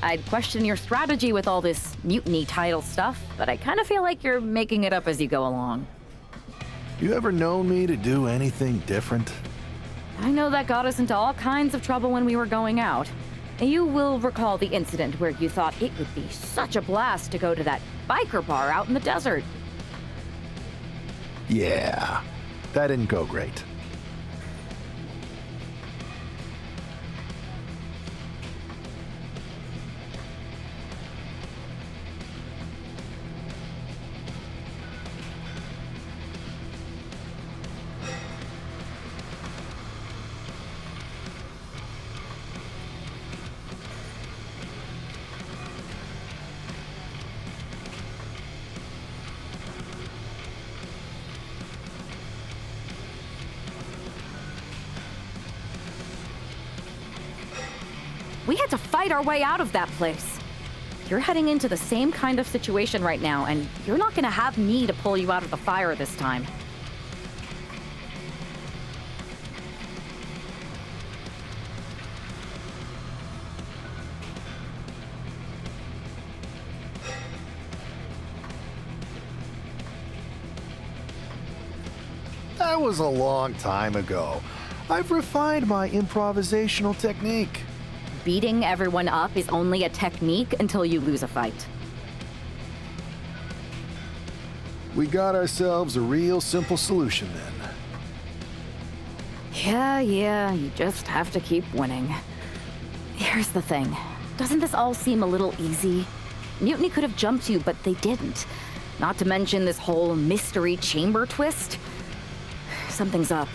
I'd question your strategy with all this mutiny title stuff, but I kind of feel like you're making it up as you go along. You ever known me to do anything different? I know that got us into all kinds of trouble when we were going out. You will recall the incident where you thought it would be such a blast to go to that biker bar out in the desert. Yeah, that didn't go great. We had to fight our way out of that place. You're heading into the same kind of situation right now, and you're not gonna have me to pull you out of the fire this time. That was a long time ago. I've refined my improvisational technique. Beating everyone up is only a technique until you lose a fight. We got ourselves a real simple solution then. Yeah, you just have to keep winning. Here's the thing. Doesn't this all seem a little easy? Mutiny could have jumped you, but they didn't. Not to mention this whole mystery chamber twist. Something's up.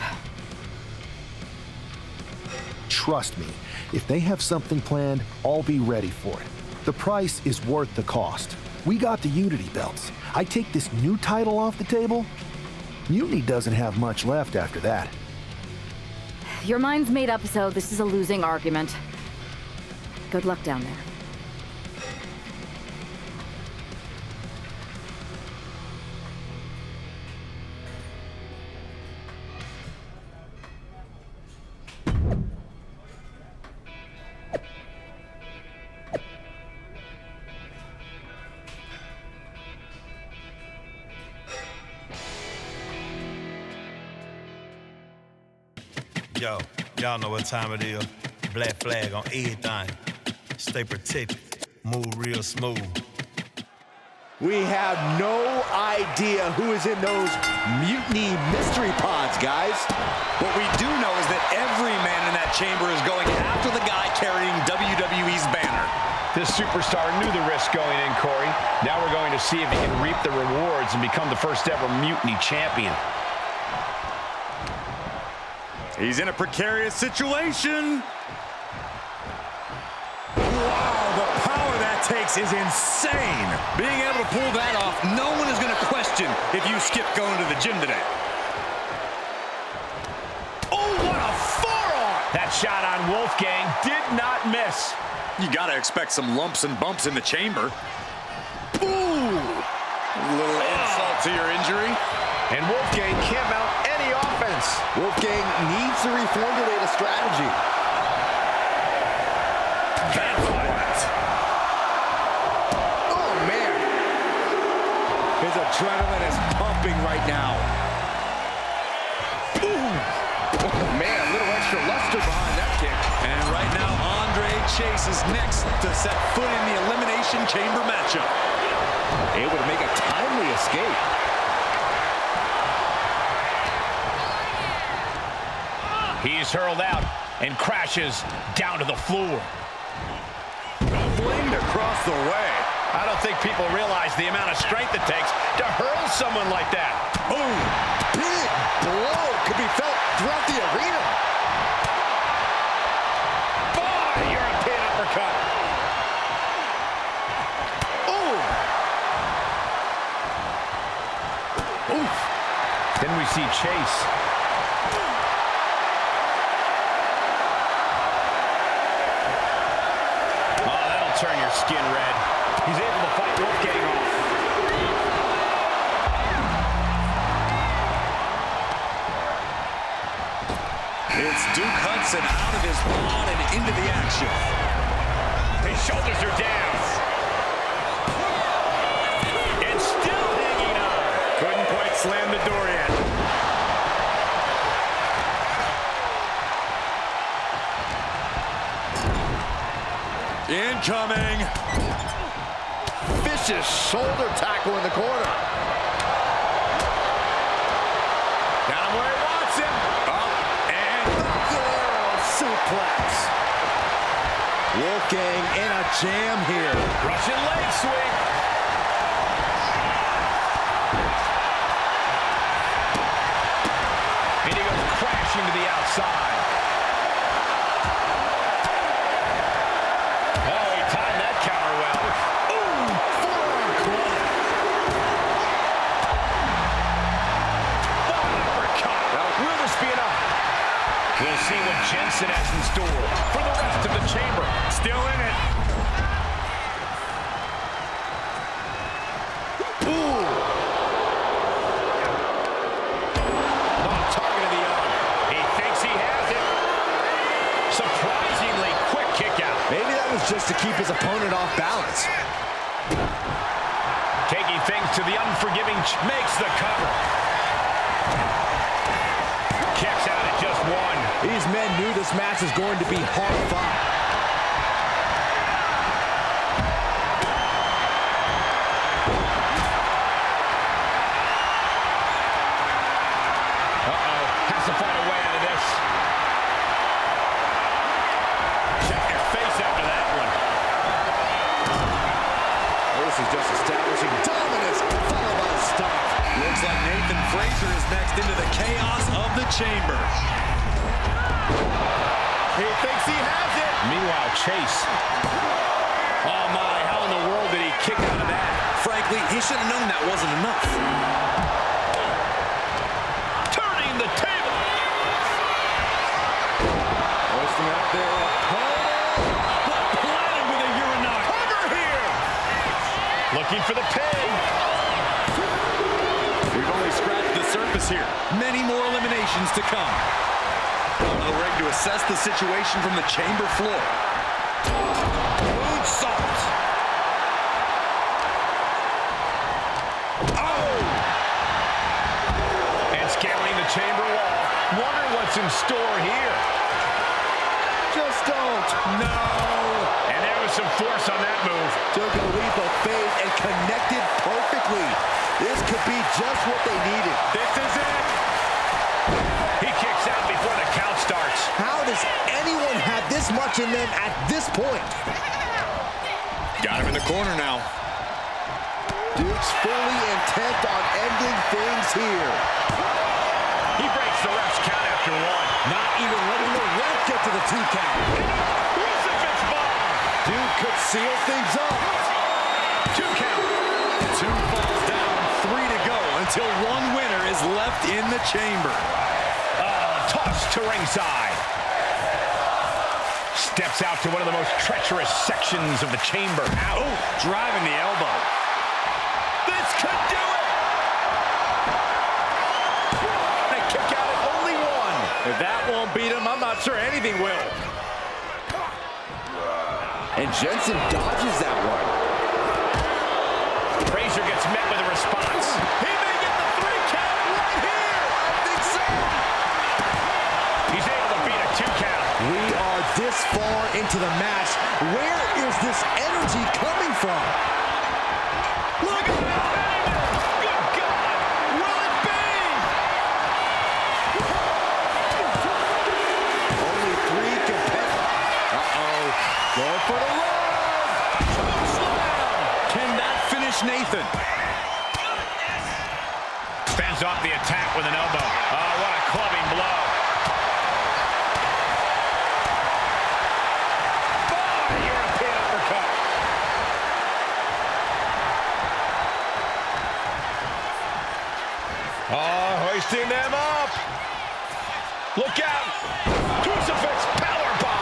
Trust me, if they have something planned, I'll be ready for it. The price is worth the cost. We got the Unity belts. I take this new title off the table, Mutiny doesn't have much left after that. Your mind's made up, so this is a losing argument. Good luck down there. Yo, y'all know what time it is. Black flag on everything. Stay protected. Move real smooth. We have no idea who is in those mutiny mystery pods, guys. What we do know is that every man in that chamber is going after the guy carrying WWE's banner. This superstar knew the risk going in, Corey. Now we're going to see if he can reap the rewards and become the first ever mutiny champion. He's in a precarious situation. Wow, the power that takes is insane. Being able to pull that off, no one is going to question if you skip going to the gym today. Oh, what a forearm! That shot on Wolfgang did not miss. You got to expect some lumps and bumps in the chamber. Ooh! A little insult to your injury. And Wolfgang can't mount any offense. Wolfgang needs to reformulate a strategy. That's what? Oh, man. His adrenaline is pumping right now. Ooh. Oh, man, a little extra luster behind that kick. And right now, Andre Chase is next to set foot in the Elimination Chamber matchup. Able to make a timely escape. He's hurled out and crashes down to the floor. Flinged across the way. I don't think people realize the amount of strength it takes to hurl someone like that. Boom! Big blow could be felt throughout the arena. Oh, European uppercut. Ooh! Oof. Then we see Chase. Turn your skin red. He's able to fight Wolfgang off. It's Duke Hudson out of his pod and into the action. His shoulders are down. Incoming. Vicious shoulder tackle in the corner. Got him where he wants him. Up and the suplex. Wolfgang in a jam here. Russian leg sweep. And he goes crashing to the outside. Oh, he timed that counter well. Ooh, forearm club. Uppercut. Will this be enough? We'll see what Jensen has in store for the rest of the chamber. Still in it. Ooh. On target of the arm. He thinks he has it. Surprisingly quick kick out. Maybe that was just to keep his opponent off balance. Taking things to the unforgiving, makes the cover. Kicks out at just one. These men knew this match was going to be hard fought. Has to find a way out of this. Check your face after that one. This is just establishing dominance, followed by a stop. Looks like Nathan Frazier is next into the chaos of the chamber. He thinks he has it. Meanwhile, Chase. Oh my, how in the world did he kick out of that? Frankly, he should have known that wasn't enough. Turning the table. Hoisting up their opponent. But planted with a Uranage. Cover here. Looking for the pin. We've only scratched the surface here. Many more eliminations to come. On the ring to assess the situation from the chamber floor. Moonsault. Oh! And scaling the chamber wall. Wonder what's in store here. Just don't. No! And there was some force on that move. Took a leap of faith and connected perfectly. This could be just what they needed. This is it. He kicks out before the count starts. How does anyone have this much in them at this point? Got him in the corner now. Duke's fully intent on ending things here. He breaks the ref's count after one. Not even letting the ref get to the 2 count. Crucifix bomb. Duke could seal things up. 2 count. 2 falls down, 3 to go until one winner is left in the chamber. Tossed to ringside. Steps out to one of the most treacherous sections of the chamber. Ow. Oh, driving the elbow. This could do it. They kick out at only 1. If that won't beat him, I'm not sure anything will. And Jensen dodges that one. Frazier gets met with a response. He may get the 3 count right here. I think so. He's able to beat a 2 count. We are this far into the match. Where is this energy coming from? Look at that. Good God. Will it be? Only 3 competitors. Going for the run. Chokeslam. Can that finish Nathan? Fends off the attack with an elbow. Oh, what a clubbing blow. Oh, European uppercut. Oh, hoisting them up. Look out. Crucifix powerbomb.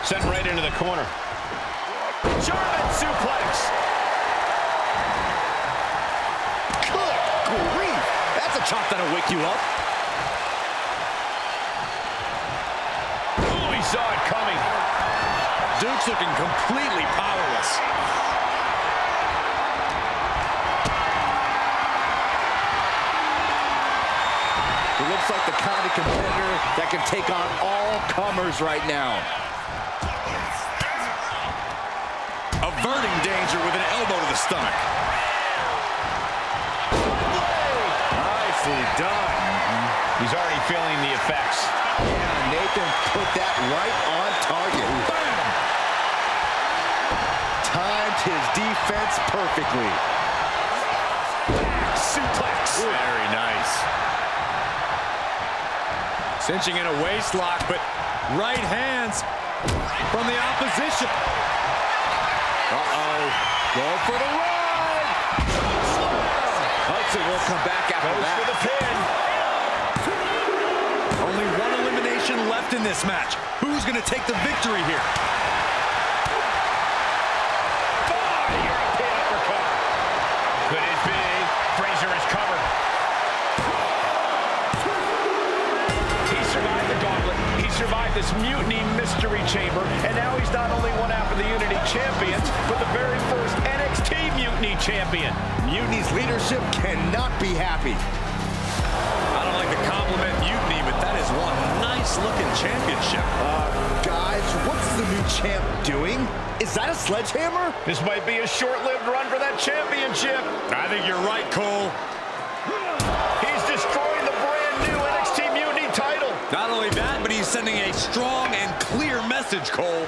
Sent right into the corner. German suplex. Good grief. That That's a chop that'll wake you up. Ooh, he saw it coming. Duke's looking completely powerless. He looks like the kind of competitor that can take on all comers right now. Averting danger with an elbow to the stomach. Nicely done. He's already feeling the effects. Yeah, Nathan put that right on target. Bam! Timed his defense perfectly. Suplex. Very nice. Cinching in a waist lock, but right hands from the opposition. Uh-oh. Going for the run. Hudson will come back after that. Goes for the pin. Only one elimination left in this match. Who's going to take the victory here? European uppercut. Could it be? Frazier is covered. He survived the gauntlet. He survived this mutiny mystery chamber, and now he's not only one half of the Unity champions, but the very first NXT Mutiny champion. Mutiny's leadership cannot be happy. I don't like the compliment Mutiny, but that is one nice-looking championship. Guys, what's the new champ doing? Is that a sledgehammer? This might be a short-lived run for that championship. I think you're right, Cole. He's destroying the brand new NXT Mutiny title. Not only that, but he's sending a strong and clear message, Cole.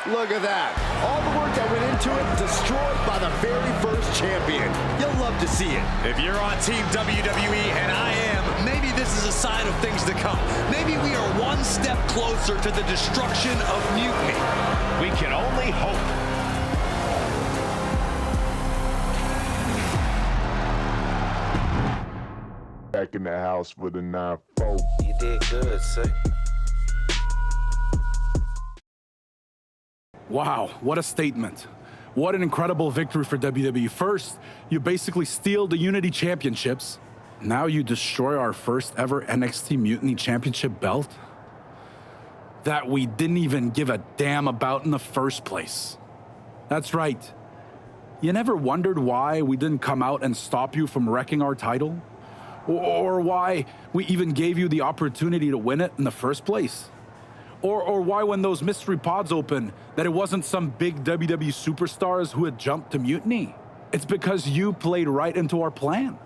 Look at that. All the work that went into it, destroyed by the very first champion. You'll love to see it. If you're on Team WWE, and I am, maybe this is a sign of things to come. Maybe we are one step closer to the destruction of Mutiny. We can only hope. Back in the house with a 9-4. You did good, sir. Wow, what a statement. What an incredible victory for WWE. First, you basically steal the Unity Championships. Now you destroy our first ever NXT Mutiny Championship belt that we didn't even give a damn about in the first place. That's right. You never wondered why we didn't come out and stop you from wrecking our title? Or why we even gave you the opportunity to win it in the first place? Or why when those mystery pods opened that it wasn't some big WWE superstars who had jumped to Mutiny? It's because you played right into our plan.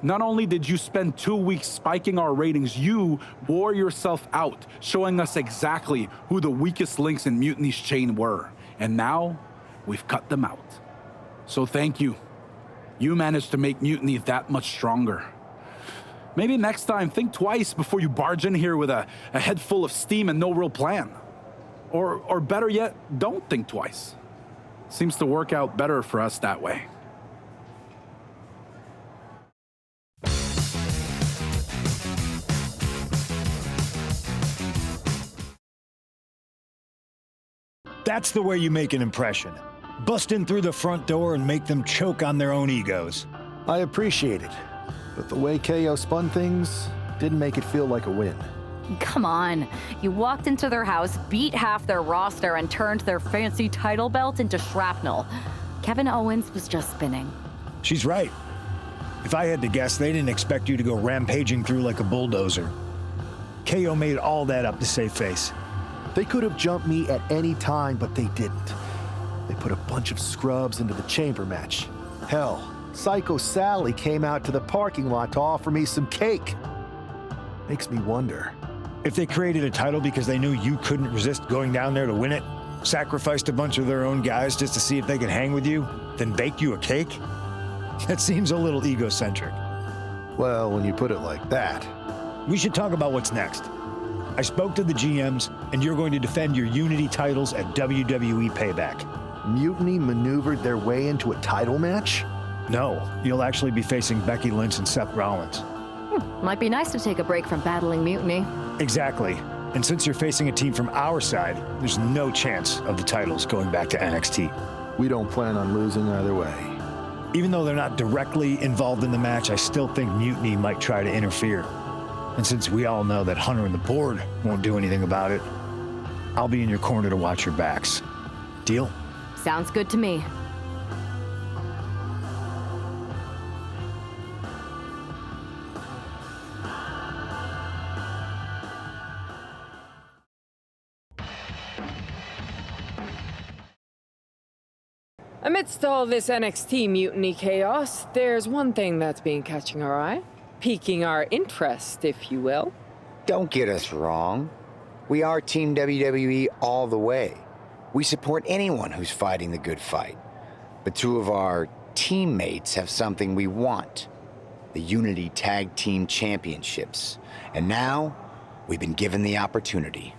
Not only did you spend 2 weeks spiking our ratings, you wore yourself out, showing us exactly who the weakest links in Mutiny's chain were. And now, we've cut them out. So thank you. You managed to make Mutiny that much stronger. Maybe next time, think twice before you barge in here with a head full of steam and no real plan. Or better yet, don't think twice. Seems to work out better for us that way. That's the way you make an impression. Bust in through the front door and make them choke on their own egos. I appreciate it, but the way KO spun things didn't make it feel like a win. Come on. You walked into their house, beat half their roster, and turned their fancy title belt into shrapnel. Kevin Owens was just spinning. She's right. If I had to guess, they didn't expect you to go rampaging through like a bulldozer. KO made all that up to save face. They could have jumped me at any time, but they didn't. They put a bunch of scrubs into the chamber match. Hell, Psycho Sally came out to the parking lot to offer me some cake. Makes me wonder. If they created a title because they knew you couldn't resist going down there to win it, sacrificed a bunch of their own guys just to see if they could hang with you, then baked you a cake? That seems a little egocentric. Well, when you put it like that. We should talk about what's next. I spoke to the GMs, and you're going to defend your Unity titles at WWE Payback. Mutiny maneuvered their way into a title match? No, you'll actually be facing Becky Lynch and Seth Rollins. Might be nice to take a break from battling Mutiny. Exactly. And since you're facing a team from our side, there's no chance of the titles going back to NXT. We don't plan on losing either way. Even though they're not directly involved in the match, I still think Mutiny might try to interfere. And since we all know that Hunter and the board won't do anything about it, I'll be in your corner to watch your backs. Deal? Sounds good to me. Amidst all this NXT mutiny chaos, there's one thing that's been catching our eye, piquing our interest, if you will. Don't get us wrong. We are Team WWE all the way. We support anyone who's fighting the good fight. But two of our teammates have something we want. The Unity Tag Team Championships. And now, we've been given the opportunity.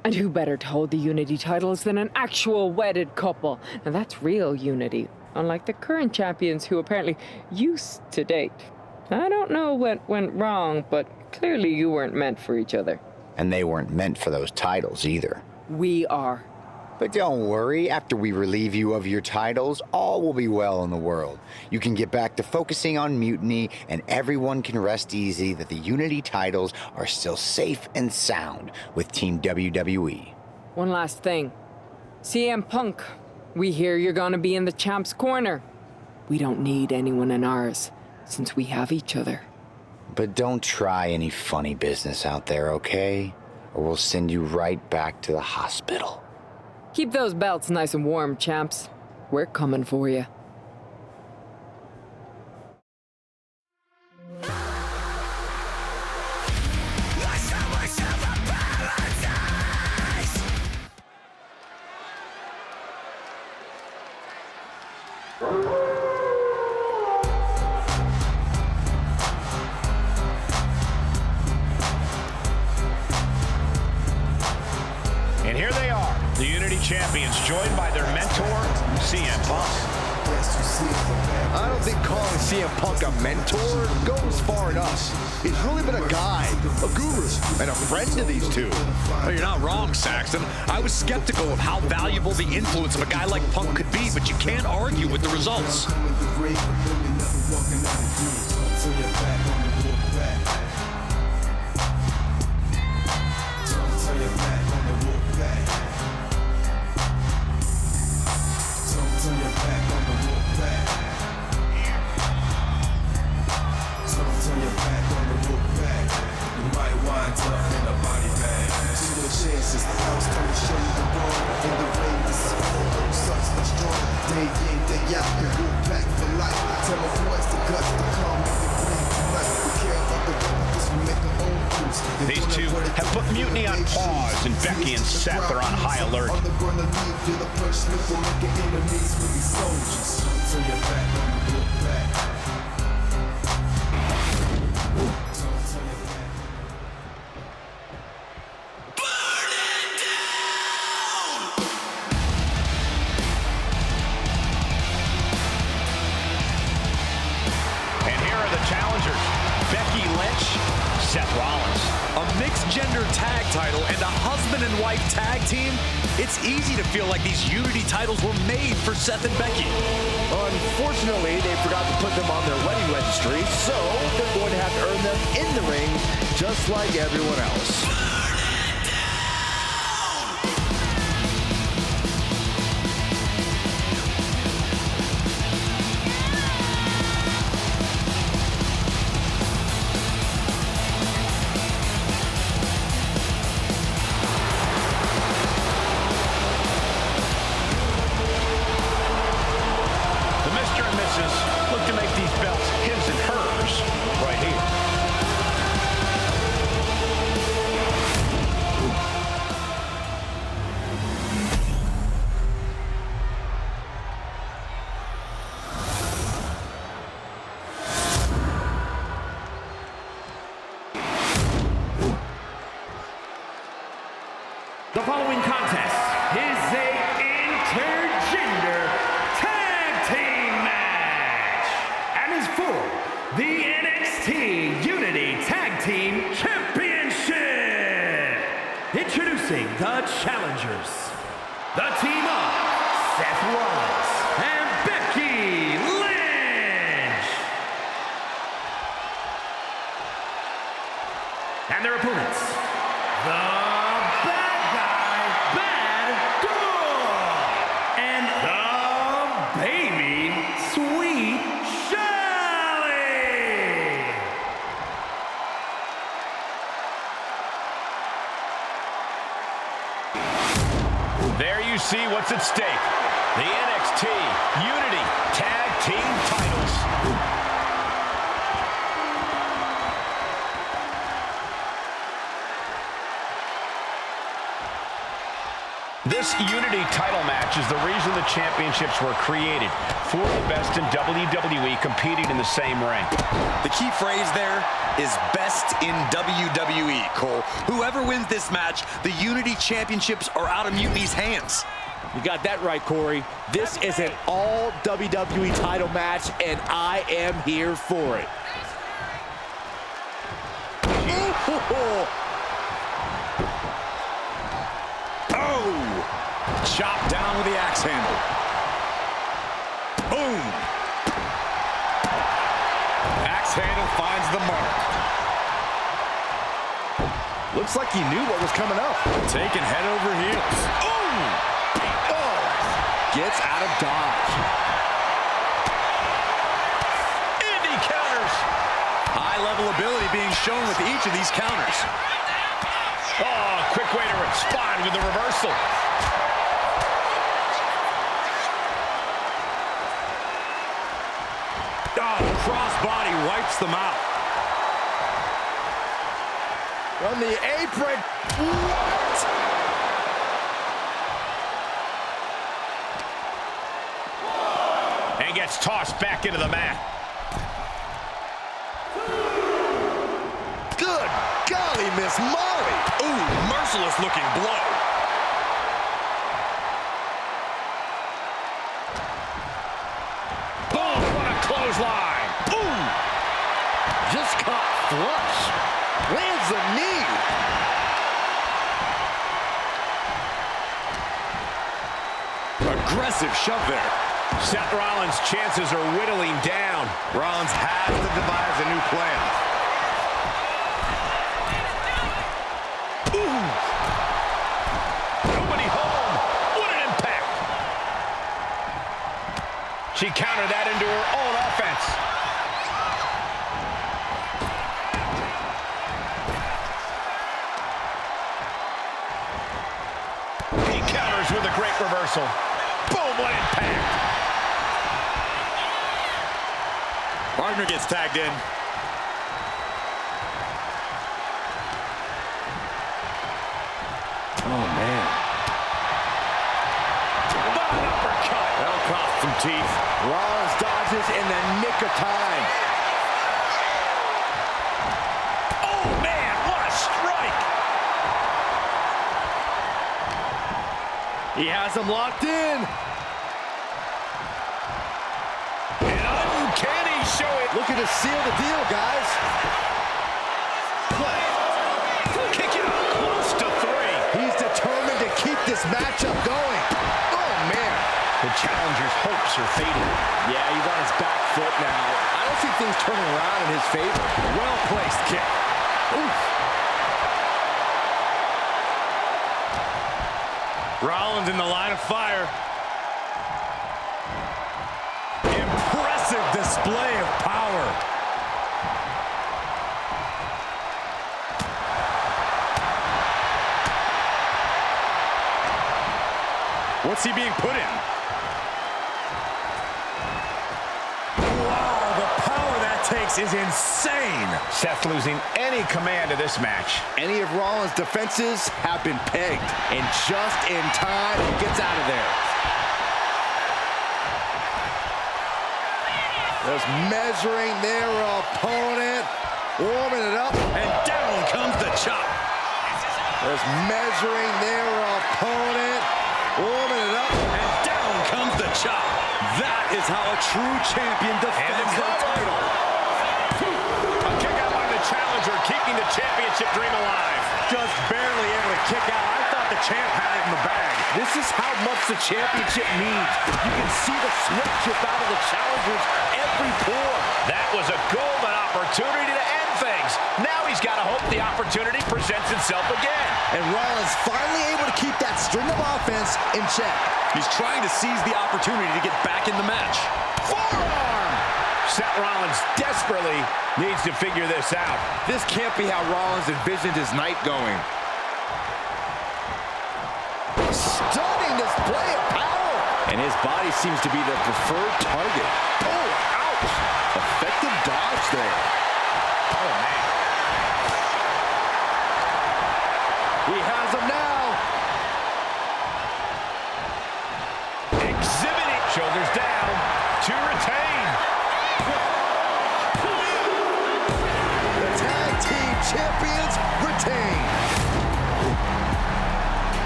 And who better to hold the Unity titles than an actual wedded couple? Now that's real unity, unlike the current champions who apparently used to date. I don't know what went wrong, but clearly you weren't meant for each other. And they weren't meant for those titles either. We are. But don't worry, after we relieve you of your titles, all will be well in the world. You can get back to focusing on Mutiny, and everyone can rest easy that the Unity titles are still safe and sound with Team WWE. One last thing. CM Punk, we hear you're gonna be in the champ's corner. We don't need anyone in ours, since we have each other. But don't try any funny business out there, okay? Or we'll send you right back to the hospital. Keep those belts nice and warm, champs. We're coming for you. And here they are, the Unity Champions, joined by their mentor, CM Punk. I don't think calling CM Punk a mentor goes far enough. He's really been a guide, a guru, and a friend to these two. Well, you're not wrong, Saxton. I was skeptical of how valuable the influence of a guy like Punk could be, but you can't argue with the results. These two have put Mutiny on pause, and Becky and Seth are on high alert. And here are the challengers, Becky Lynch, Seth Rollins. A mixed-gender tag title and a husband and wife tag team? It's easy to feel like these Unity titles were made for Seth and Becky. Unfortunately, they forgot to put them on their wedding registry, so they're going to have to earn them in the ring, just like everyone else. Look to make these belts his and hers right here. The following contest is a intergender tag team match and is for the NXT Unity Tag Team Championship. Introducing the challengers, the team of Seth Rollins and Becky Lynch. And their opponents, the Bad Guy, BadDog, and the Baby, Sweet Shelly. There you see what's at stake. The NXT Unity Tag Team titles. This Unity title match is the reason the championships were created. For the best in WWE competing in the same ring. The key phrase there is best in WWE, Cole. Whoever wins this match, the Unity Championships are out of Mutiny's hands. You got that right, Corey. This is an all WWE title match, and I am here for it. Chopped down with the axe handle. Boom. Axe handle finds the mark. Looks like he knew what was coming up. Taking head over heels. Ooh. Oh. Gets out of dodge. And he counters. High level ability being shown with each of these counters. Oh, quick way to respond with the reversal. Crossbody wipes them out. On the apron. What? And gets tossed back into the mat. Good golly, Miss Molly. Ooh, merciless looking blow. Boom, what a clothesline. Just caught flush. Lands a knee. Aggressive shove there. Seth Rollins' chances are whittling down. Rollins has to devise a new plan. Ooh. Nobody home. What an impact. She countered that into her own offense. He counters with a great reversal. Boom, what impact. Partner gets tagged in. Oh, man. Uppercut. That'll cost some teeth. Rollins dodges in the nick of time. Oh, man, what a strike. He has him locked in. An uncanny show it. Looking to seal the deal, guys. Kick it out close to 3. He's determined to keep this matchup going. Oh, man. The challenger's hopes are fading. Yeah, he's on his back foot now. I don't see things turning around in his favor. Well-placed kick. Oof. Rollins in the line of fire. Impressive display of power. What's he being put in? Wow, the power that takes is insane. Seth losing any command of this match. Any of Rollins' defenses have been pegged. And just in time, he gets out of there. Just measuring their opponent. Warming it up. And down comes the chop. Just measuring their opponent. Warming it up. And down comes the chop. That is how a true champion defends their title. A kick out by the challenger, keeping the championship dream alive. Just barely able to kick out. I thought the champ had it in the bag. This is how much the championship means. You can see the sweat drip out of the challengers every pore. That was a golden opportunity to end things. Now he's got to hope the opportunity presents itself again. And Rollins finally able to keep that string of offense in check. He's trying to seize the opportunity to get back in the match. Forearm! Seth Rollins desperately needs to figure this out. This can't be how Rollins envisioned his night going. Stunning display of power. And his body seems to be the preferred target. Oh, ouch. Effective dodge there. Oh, man. He has him now. Exhibiting. Shoulders down to retain. The tag team champions retain.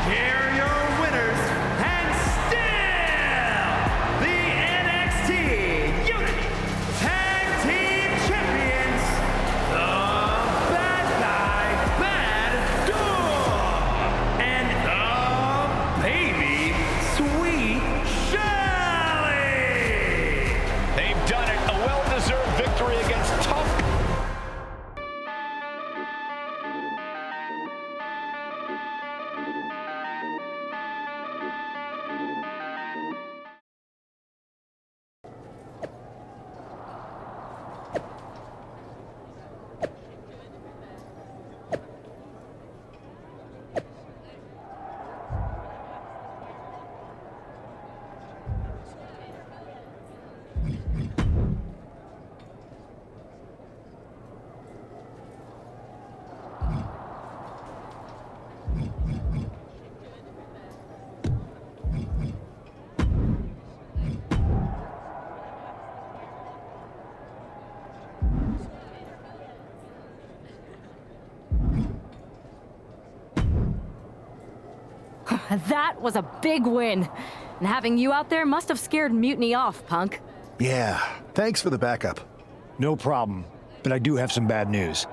Here are your winners, and still the NXT Unity Tag Team Champions, the Bad Guy, Bad Dog, and the Baby Sweet Shelly. They've done it. A well-deserved victory against tough. That was a big win. And having you out there must have scared Mutiny off, Punk. Yeah, thanks for the backup. No problem, but I do have some bad news.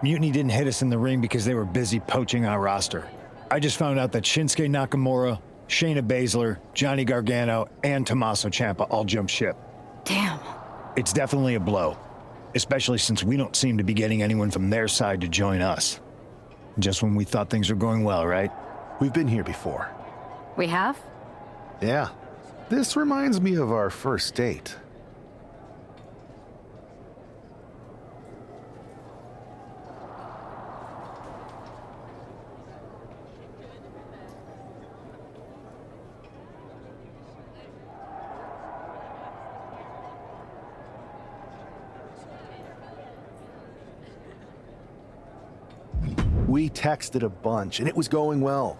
Mutiny didn't hit us in the ring because they were busy poaching our roster. I just found out that Shinsuke Nakamura, Shayna Baszler, Johnny Gargano, and Tommaso Ciampa all jumped ship. Damn. It's definitely a blow, especially since we don't seem to be getting anyone from their side to join us. Just when we thought things were going well, right? We've been here before. We have? Yeah. This reminds me of our first date. We texted a bunch, and it was going well.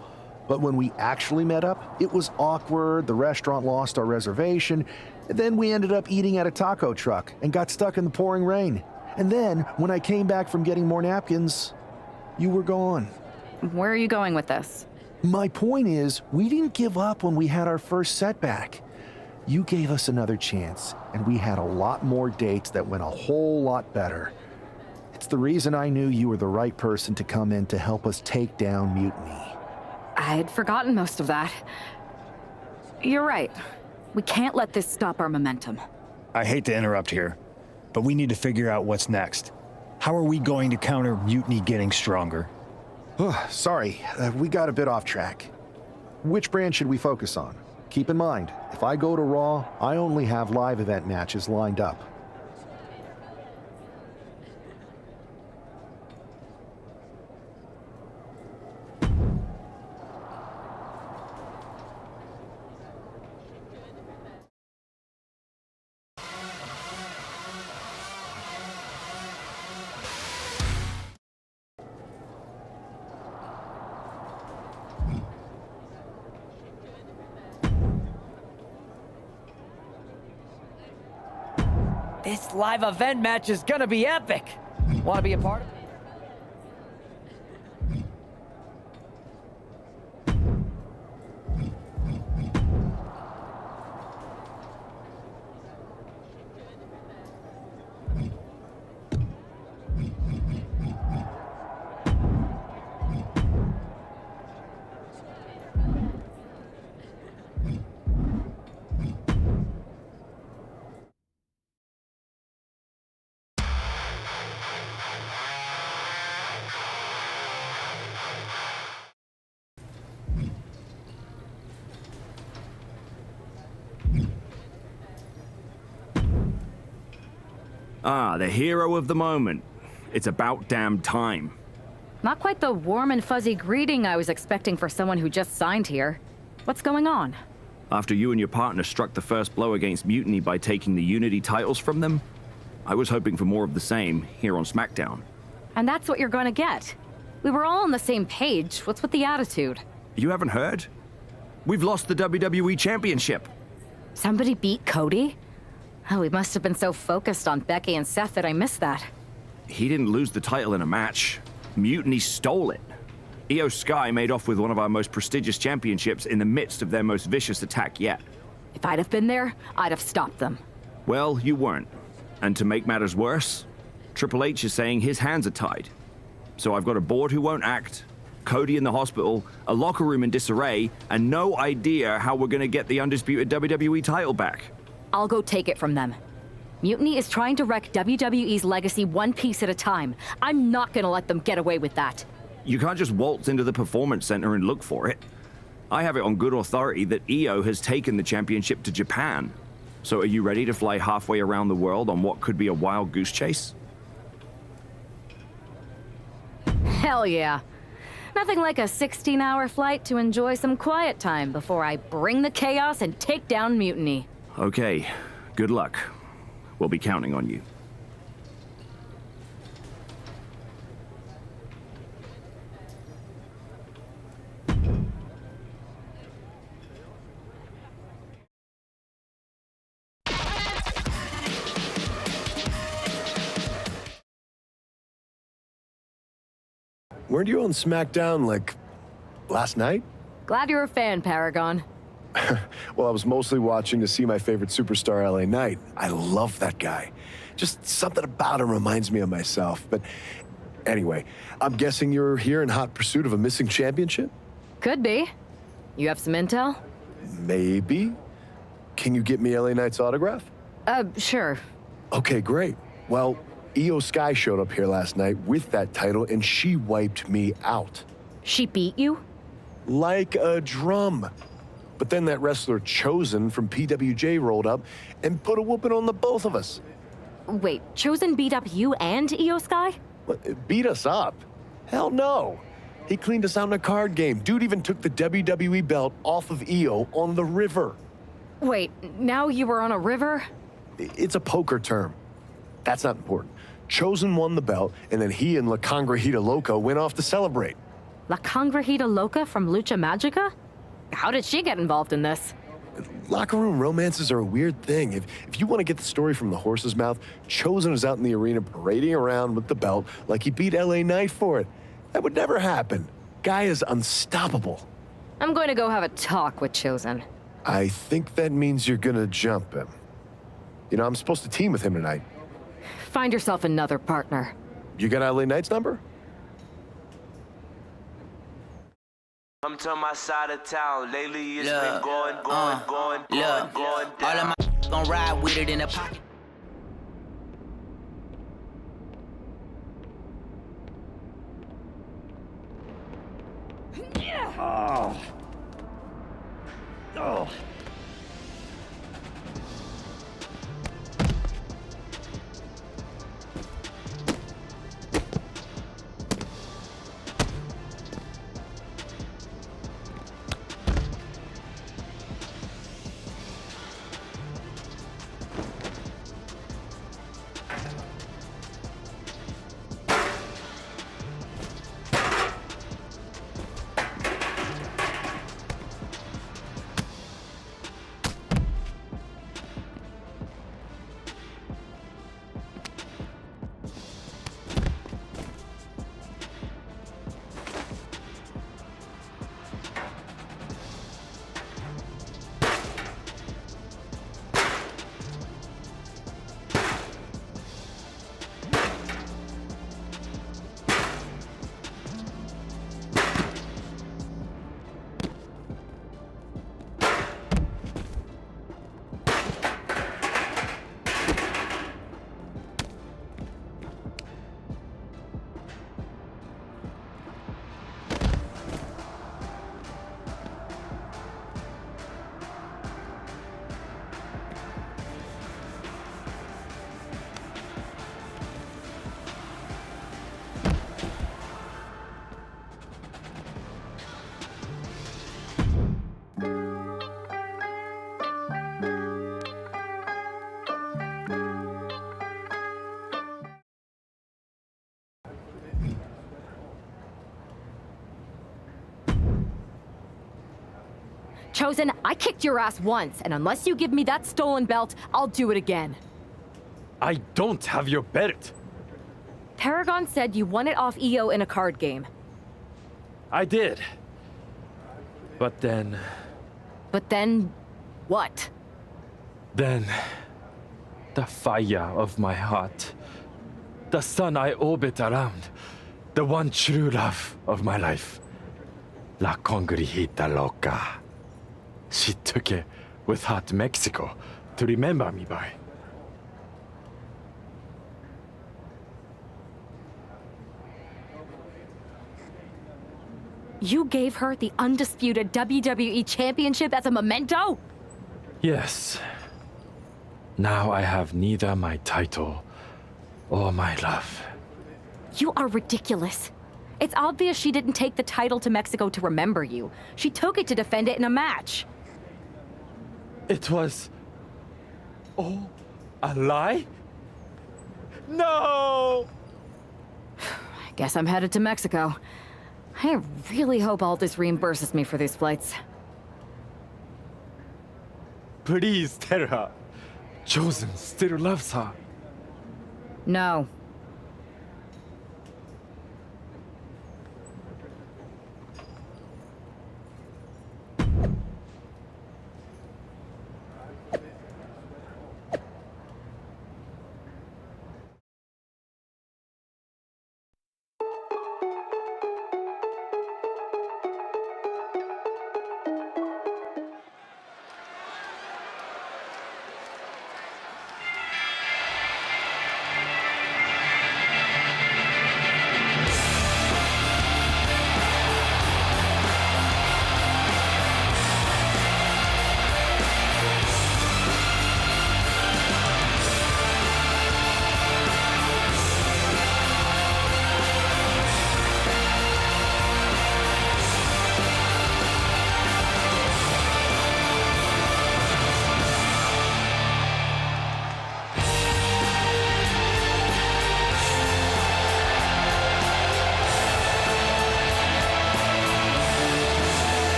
But when we actually met up, it was awkward, the restaurant lost our reservation, and then we ended up eating at a taco truck and got stuck in the pouring rain. And then, when I came back from getting more napkins, you were gone. Where are you going with this? My point is, we didn't give up when we had our first setback. You gave us another chance, and we had a lot more dates that went a whole lot better. It's the reason I knew you were the right person to come in to help us take down Mutiny. I'd forgotten most of that. You're right. We can't let this stop our momentum. I hate to interrupt here, but we need to figure out what's next. How are we going to counter Mutiny getting stronger? Sorry, we got a bit off track. Which brand should we focus on? Keep in mind, if I go to Raw, I only have live event matches lined up. This live event match is gonna be epic. Want to be a part of it? Ah, the hero of the moment. It's about damn time. Not quite the warm and fuzzy greeting I was expecting for someone who just signed here. What's going on? After you and your partner struck the first blow against Mutiny by taking the Unity titles from them, I was hoping for more of the same here on SmackDown. And that's what you're gonna get. We were all on the same page. What's with the attitude? You haven't heard? We've lost the WWE Championship. Somebody beat Cody? Oh, we must have been so focused on Becky and Seth that I missed that. He didn't lose the title in a match. Mutiny stole it. Io Sky made off with one of our most prestigious championships in the midst of their most vicious attack yet. If I'd have been there, I'd have stopped them. Well, you weren't. And to make matters worse, Triple H is saying his hands are tied. So I've got a board who won't act, Cody in the hospital, a locker room in disarray, and no idea how we're gonna get the undisputed WWE title back. I'll go take it from them. Mutiny is trying to wreck WWE's legacy one piece at a time. I'm not gonna let them get away with that. You can't just waltz into the Performance Center and look for it. I have it on good authority that Io has taken the championship to Japan. So are you ready to fly halfway around the world on what could be a wild goose chase? Hell yeah. Nothing like a 16-hour flight to enjoy some quiet time before I bring the chaos and take down Mutiny. Okay, good luck. We'll be counting on you. Weren't you on SmackDown, like, last night? Glad you're a fan, Paragon. Well, I was mostly watching to see my favorite superstar, LA Knight. I love that guy. Just something about him reminds me of myself. But anyway, I'm guessing you're here in hot pursuit of a missing championship? Could be. You have some intel? Maybe. Can you get me LA Knight's autograph? Sure. Okay, great. Well, Io Sky showed up here last night with that title, and she wiped me out. She beat you? Like a drum. But then that wrestler Chosen from PWJ rolled up and put a whooping on the both of us. Wait, Chosen beat up you and Io Sky? What, beat us up? Hell no. He cleaned us out in a card game. Dude even took the WWE belt off of Io on the river. Wait, now you were on a river? It's a poker term. That's not important. Chosen won the belt, and then he and La Congrejita Loca went off to celebrate. La Congrejita Loca from Lucha Magica? How did she get involved in this? Locker room romances are a weird thing. If you want to get the story from the horse's mouth, Chosen was out in the arena parading around with the belt like he beat LA Knight for it. That would never happen. Guy is unstoppable. I'm going to go have a talk with Chosen. I think that means you're gonna jump him. You know, I'm supposed to team with him tonight. Find yourself another partner. You got LA Knight's number? Come to my side of town. Lately it's been going. All of my gon' ride with it in the pocket. Oh. Oh. Chosen, I kicked your ass once, and unless you give me that stolen belt, I'll do it again. I don't have your belt. Paragon said you won it off EO in a card game. I did. But then... But then... what? Then... the fire of my heart. The sun I orbit around. The one true love of my life. La Congrijita Loca. She took it with her to Mexico to remember me by. You gave her the undisputed WWE Championship as a memento? Yes. Now I have neither my title or my love. You are ridiculous. It's obvious she didn't take the title to Mexico to remember you. She took it to defend it in a match. It was... oh, a lie? No! I guess I'm headed to Mexico. I really hope Aldis reimburses me for these flights. Please tell her. Chosen still loves her. No.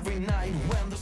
every night when the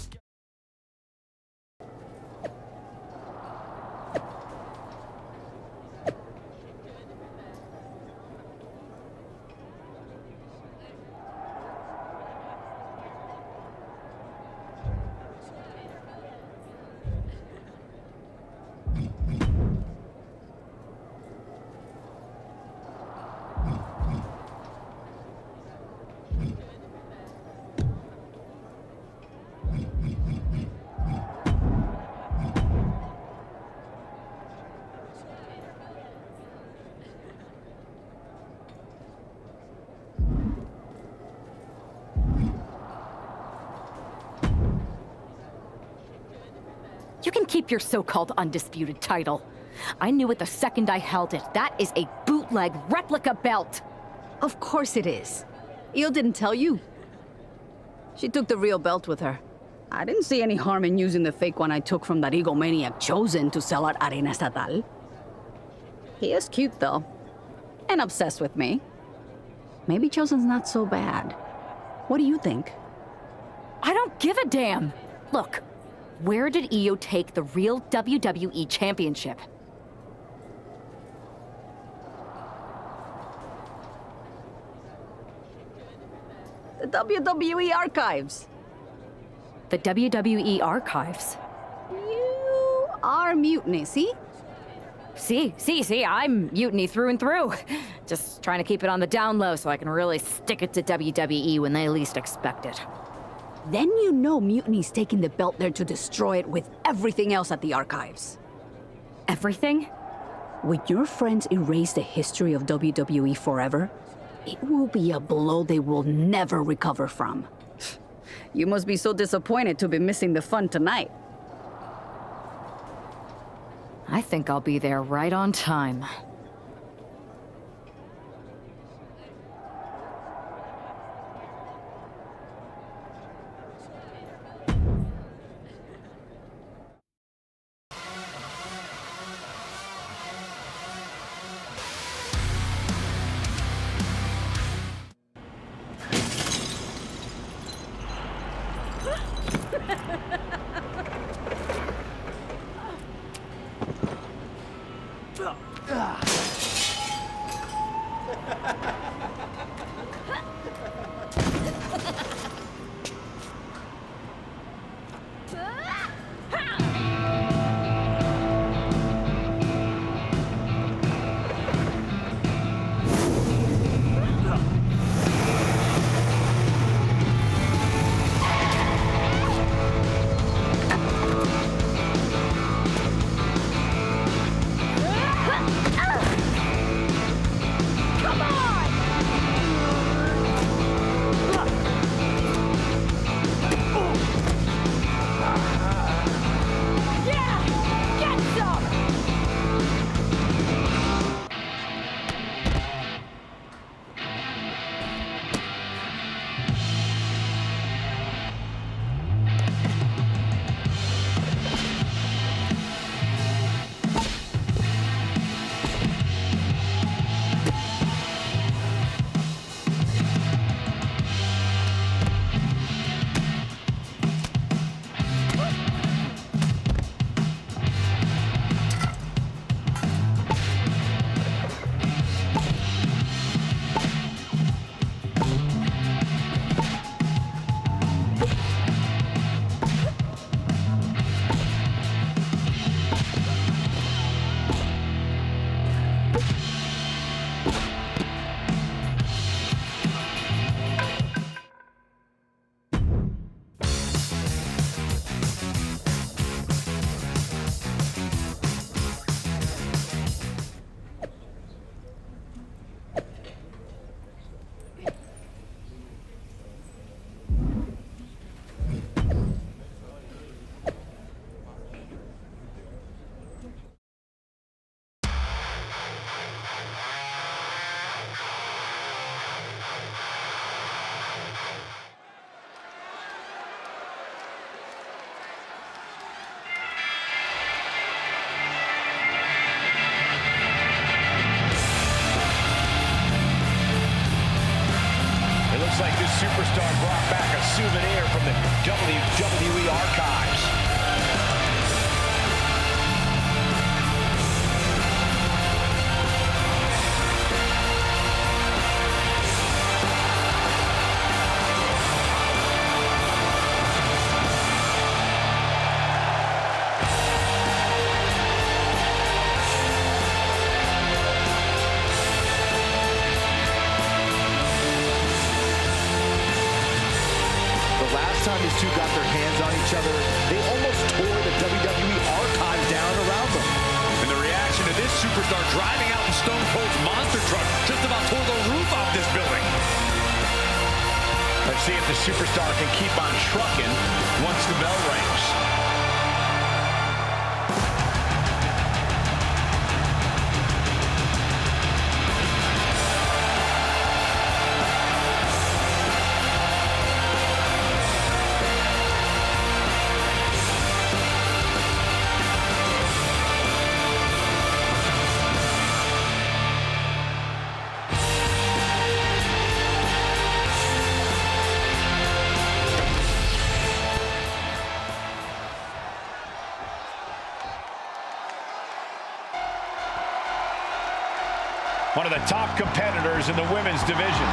You can keep your so-called undisputed title. I knew it the second I held it. That is a bootleg replica belt. Of course it is. Io didn't tell you. She took the real belt with her. I didn't see any harm in using the fake one I took from that egomaniac Chosen to sell at Arena Estatal. He is cute, though. And obsessed with me. Maybe Chosen's not so bad. What do you think? I don't give a damn. Look, where did Io take the real WWE Championship? The WWE Archives. The WWE Archives? You are Mutiny, see? See, I'm Mutiny through and through. Just trying to keep it on the down low so I can really stick it to WWE when they least expect it. Then you know Mutiny's taking the belt there to destroy it with everything else at the Archives. Everything? When your friends erase the history of WWE forever, it will be a blow they will never recover from. You must be so disappointed to be missing the fun tonight. I think I'll be there right on time. superstar brought back a souvenir from the WWE archives. Time these two got their hands on each other, they almost tore the WWE archive down around them. And the reaction to this superstar driving out in Stone Cold's monster truck just about tore the roof off this building. Let's see if the superstar can keep on trucking once the bell rings. One of the top competitors in the women's division.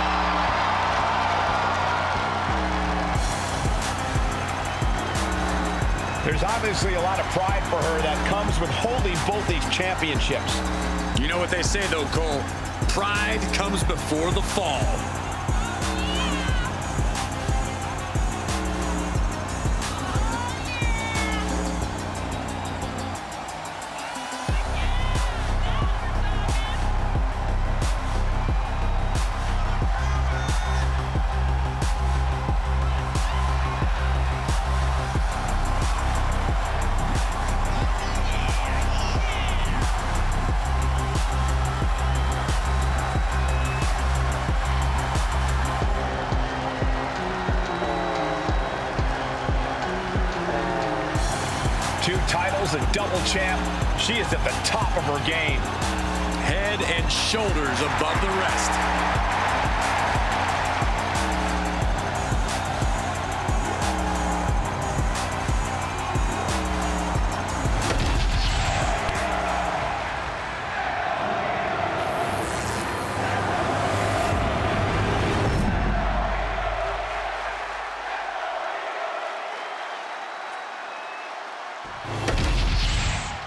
There's obviously a lot of pride for her that comes with holding both these championships. You know what they say, though, Cole? Pride comes before the fall. Two titles, a double champ. She is at the top of her game. Head and shoulders above the rest.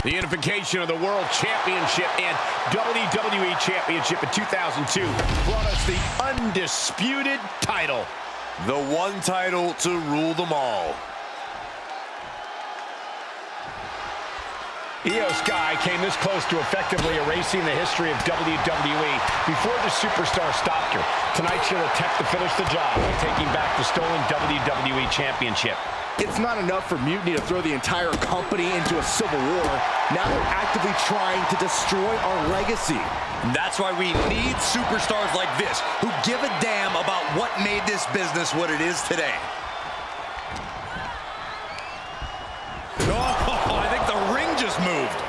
The unification of the World Championship and WWE Championship in 2002 brought us the undisputed title. The one title to rule them all. Io Sky came this close to effectively erasing the history of WWE before the superstar stopped her. Tonight she'll attempt to finish the job by taking back the stolen WWE Championship. It's not enough for Mutiny to throw the entire company into a civil war. Now they're actively trying to destroy our legacy. That's why we need superstars like this, who give a damn about what made this business what it is today. Oh, I think the ring just moved.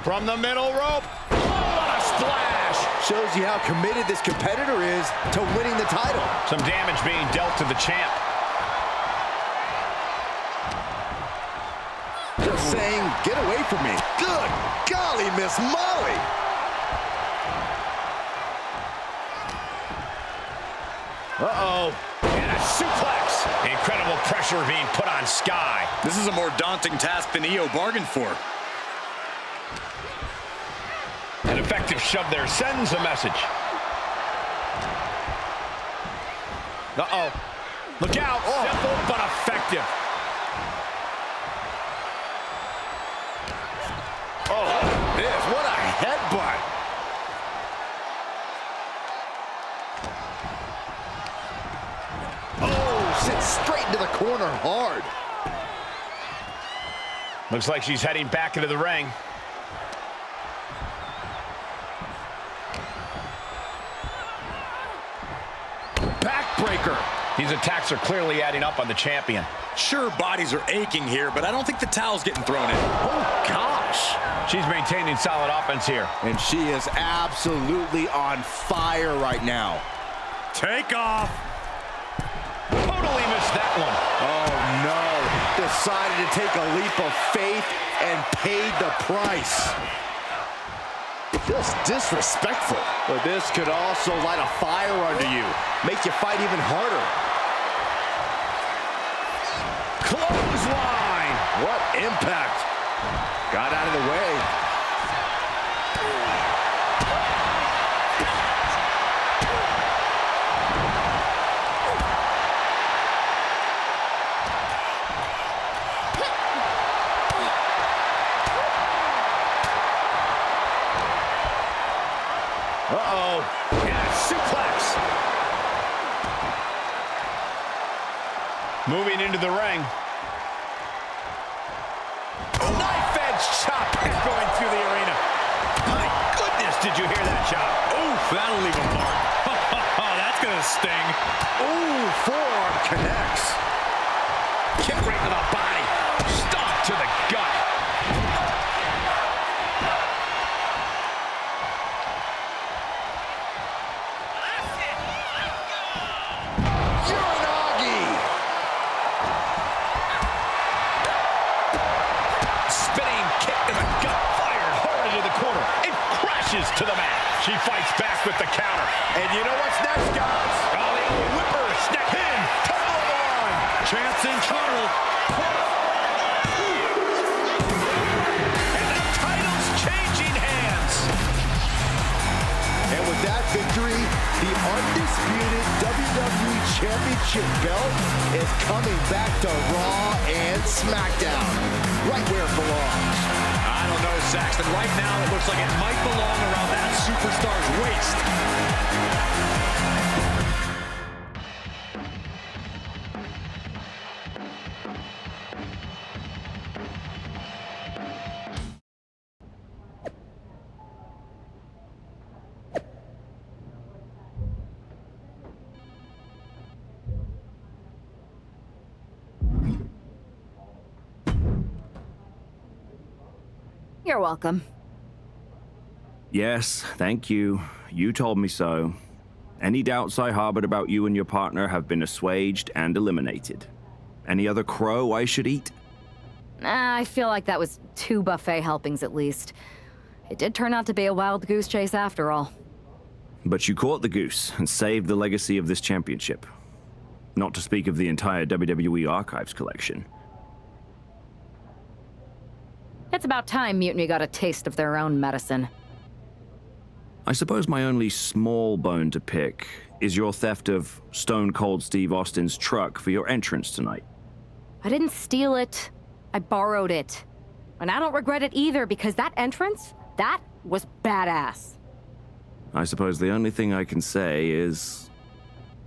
From the middle rope. Oh, what a splash! Shows you how committed this competitor is to winning the title. Some damage being dealt to the champ. Just saying, get away from me. Good golly, Miss Molly. Uh-oh. And a suplex. Incredible pressure being put on Sky. This is a more daunting task than Io bargained for. An effective shove there sends a message. Uh-oh. Look out. Oh. Simple but effective. Oh, this. What a headbutt. Oh, sits straight into the corner hard. Looks like she's heading back into the ring. Backbreaker. These attacks are clearly adding up on the champion. Sure, bodies are aching here, but I don't think the towel's getting thrown in. Oh, gosh. She's maintaining solid offense here. And she is absolutely on fire right now. Takeoff. Totally missed that one. Oh, no. Decided to take a leap of faith and paid the price. Just disrespectful. But this could also light a fire under you. Make you fight even harder. Clothesline. What impact. Got out of the way. Uh-oh. And a suplex. Moving into the ring. Knife edge chop echoing through the arena. My goodness, did you hear that chop? Oof, that'll leave a mark. That's gonna sting. Ooh, forearm connects. Kick right to the body. Stomp to the gut. To the mat. She fights back with the counter. And you know what's next, guys? Oh, the old whipper, snap in, turn on the run. Chance in trouble. And the title's changing hands. And with that victory, the undisputed WWE Championship belt is coming back to Raw and SmackDown, right where it belongs. I don't know, Saxton. Right now, it looks like it might belong around that superstar's waist. You're welcome. Yes, thank you. You told me so. Any doubts I harbored about you and your partner have been assuaged and eliminated. Any other crow I should eat? I feel like that was 2 buffet helpings at least. It did turn out to be a wild goose chase after all. But you caught the goose and saved the legacy of this championship. Not to speak of the entire WWE Archives collection. It's about time Mutiny got a taste of their own medicine. I suppose my only small bone to pick is your theft of Stone Cold Steve Austin's truck for your entrance tonight. I didn't steal it. I borrowed it. And I don't regret it either because that entrance, that was badass. I suppose the only thing I can say is...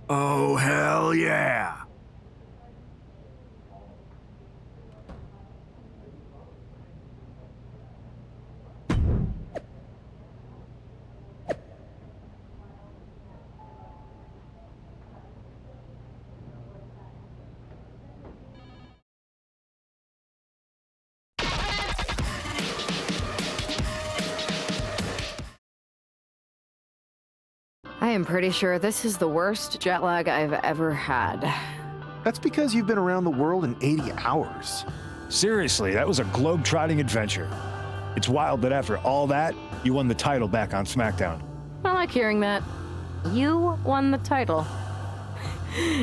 oh, hell yeah! I am pretty sure this is the worst jet lag I've ever had. That's because you've been around the world in 80 hours. Seriously, that was a globe-trotting adventure. It's wild that after all that, you won the title back on SmackDown. I like hearing that. You won the title.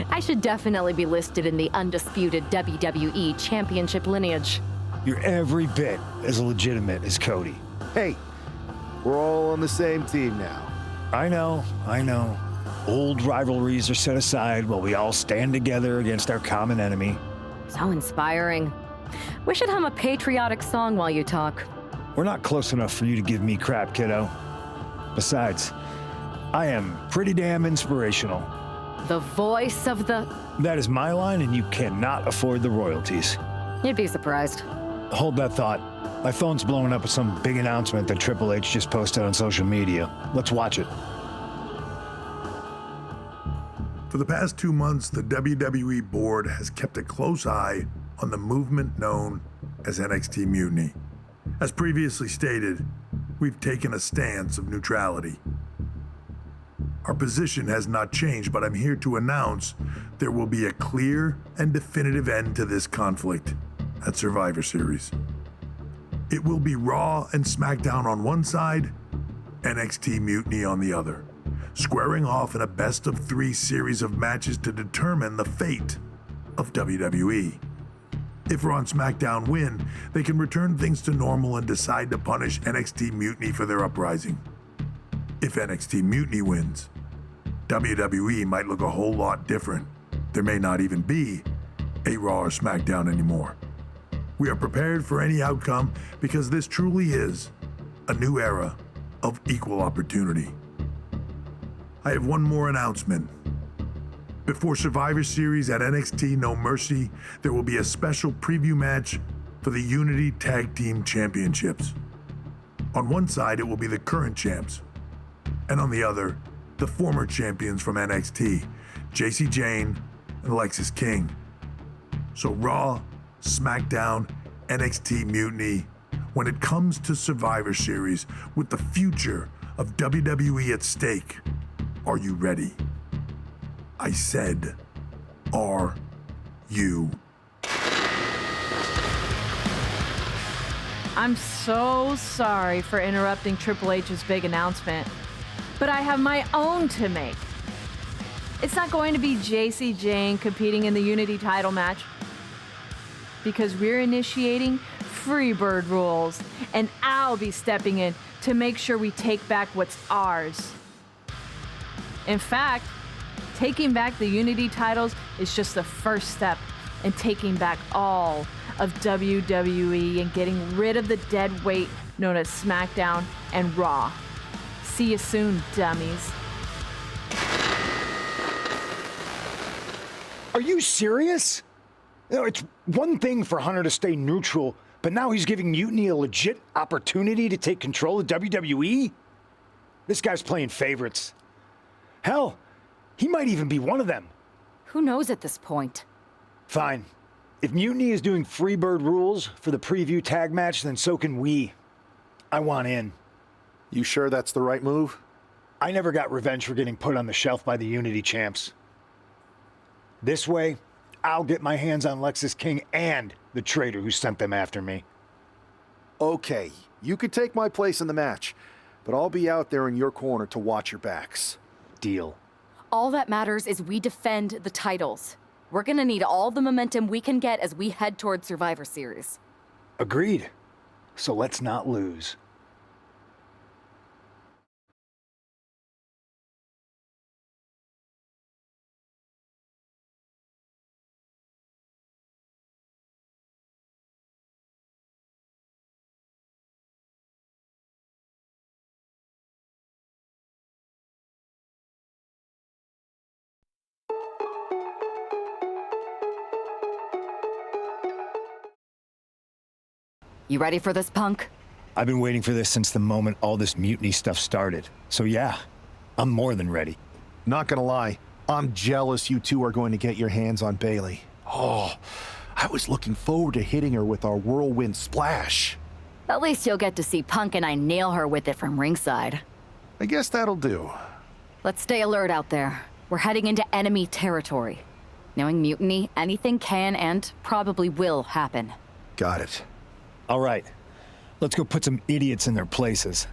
I should definitely be listed in the undisputed WWE Championship lineage. You're every bit as legitimate as Cody. Hey, we're all on the same team now. I know. Old rivalries are set aside while we all stand together against our common enemy. So inspiring. We should hum a patriotic song while you talk. We're not close enough for you to give me crap, kiddo. Besides, I am pretty damn inspirational. The voice of the... That is my line, and you cannot afford the royalties. You'd be surprised. Hold that thought. My phone's blowing up with some big announcement that Triple H just posted on social media. Let's watch it. For the past 2 months, the WWE board has kept a close eye on the movement known as NXT Mutiny. As previously stated, we've taken a stance of neutrality. Our position has not changed, but I'm here to announce there will be a clear and definitive end to this conflict at Survivor Series. It will be Raw and SmackDown on one side, NXT Mutiny on the other, squaring off in a best-of-3 series of matches to determine the fate of WWE. If Raw and SmackDown win, they can return things to normal and decide to punish NXT Mutiny for their uprising. If NXT Mutiny wins, WWE might look a whole lot different. There may not even be a Raw or SmackDown anymore. We are prepared for any outcome because this truly is a new era of equal opportunity. I have one more announcement. Before Survivor Series at NXT No Mercy, there will be a special preview match for the Unity Tag Team Championships. On one side, it will be the current champs, and on the other, the former champions from NXT, JC Jane and Alexis King. So Raw, SmackDown, NXT Mutiny, when it comes to Survivor Series with the future of WWE at stake, are you ready? I said, are you? I'm so sorry for interrupting Triple H's big announcement, but I have my own to make. It's not going to be JC Jane competing in the Unity title match because we're initiating Freebird rules, and I'll be stepping in to make sure we take back what's ours. In fact, taking back the Unity titles is just the first step in taking back all of WWE and getting rid of the dead weight known as SmackDown and Raw. See you soon, dummies. Are you serious? You know, it's one thing for Hunter to stay neutral, but now he's giving Mutiny a legit opportunity to take control of WWE? This guy's playing favorites. Hell, he might even be one of them. Who knows at this point? Fine. If Mutiny is doing Freebird rules for the preview tag match, then so can we. I want in. You sure that's the right move? I never got revenge for getting put on the shelf by the Unity champs. This way, I'll get my hands on Lexis King and the traitor who sent them after me. Okay, you could take my place in the match, but I'll be out there in your corner to watch your backs. Deal. All that matters is we defend the titles. We're gonna need all the momentum we can get as we head toward Survivor Series. Agreed. So let's not lose. You ready for this, punk? I've been waiting for this since the moment all this Mutiny stuff started. So yeah, I'm more than ready. Not gonna lie, I'm jealous you two are going to get your hands on Bayley. Oh, I was looking forward to hitting her with our whirlwind splash. At least you'll get to see Punk and I nail her with it from ringside. I guess that'll do. Let's stay alert out there. We're heading into enemy territory. Knowing Mutiny, anything can and probably will happen. Got it. All right, let's go put some idiots in their places.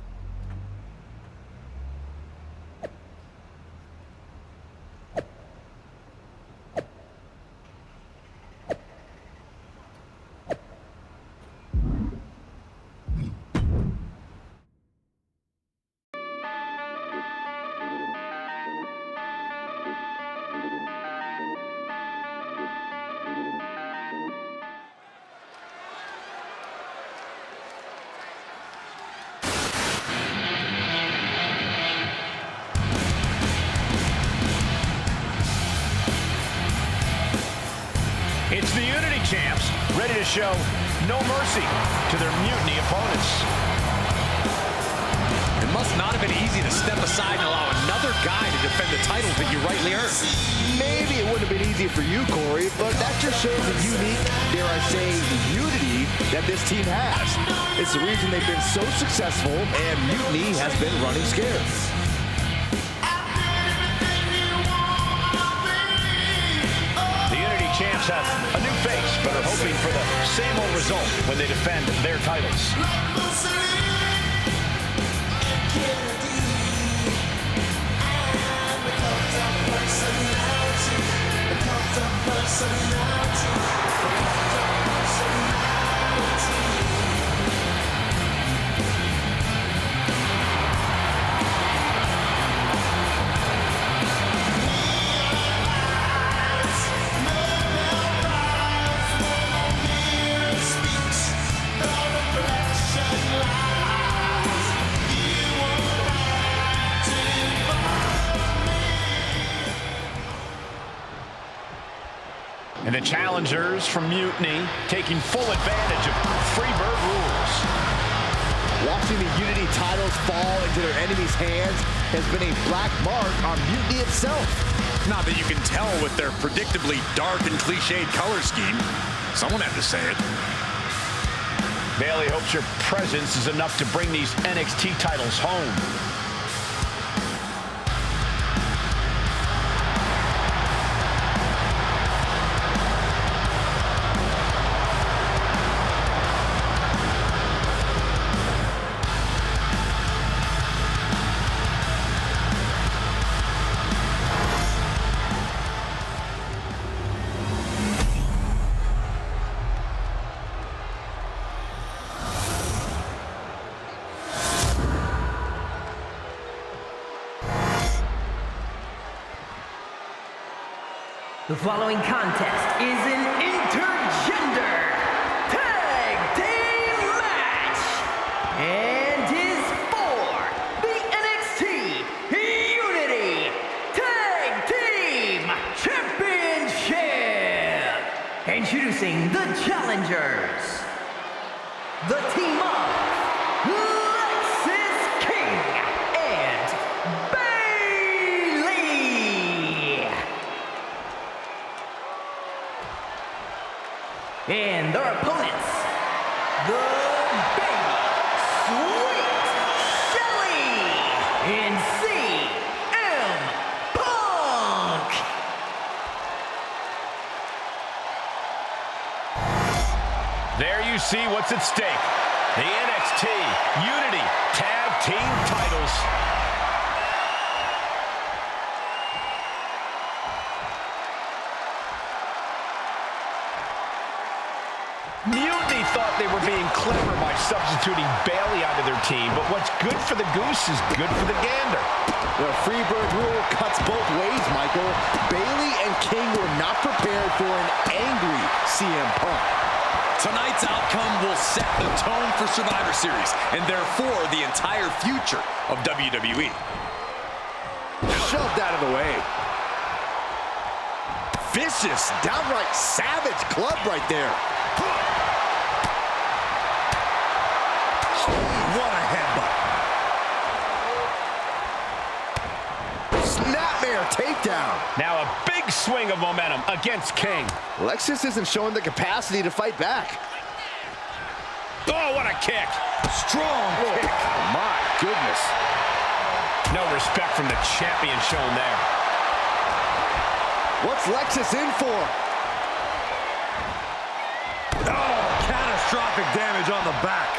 It's the Unity champs, ready to show no mercy to their Mutiny opponents. It must not have been easy to step aside and allow another guy to defend the title that you rightly earned. Maybe it wouldn't have been easy for you, Corey, but that just shows the unique, dare I say, unity that this team has. It's the reason they've been so successful, and Mutiny has been running scared. Bucks have a new face, but are hoping for the same old result when they defend their titles. And the challengers from Mutiny taking full advantage of Freebird rules. Watching the Unity titles fall into their enemies' hands has been a black mark on Mutiny itself. Not that you can tell with their predictably dark and cliched color scheme. Someone had to say it. Bayley hopes your presence is enough to bring these NXT titles home. The following contest is an intergender tag team match and is for the NXT Unity Tag Team Championship. Introducing the challengers, the team of and their opponents, the Big Sweet Shelly and CM Punk. There you see what's at stake. The NXT Unity Tag Team titles. Mutiny thought they were being clever by substituting Bayley onto their team, but what's good for the goose is good for the gander. The Freebird rule cuts both ways, Michael. Bayley and King were not prepared for an angry CM Punk. Tonight's outcome will set the tone for Survivor Series, and therefore the entire future of WWE. Shoved out of the way. Vicious, downright savage club right there. What a headbutt. Snapmare takedown. Now a big swing of momentum against King. Lexus isn't showing the capacity to fight back. Oh, what a kick. Strong kick. Oh, my goodness. No respect from the champion shown there. What's Lexus in for? Oh, catastrophic damage on the back.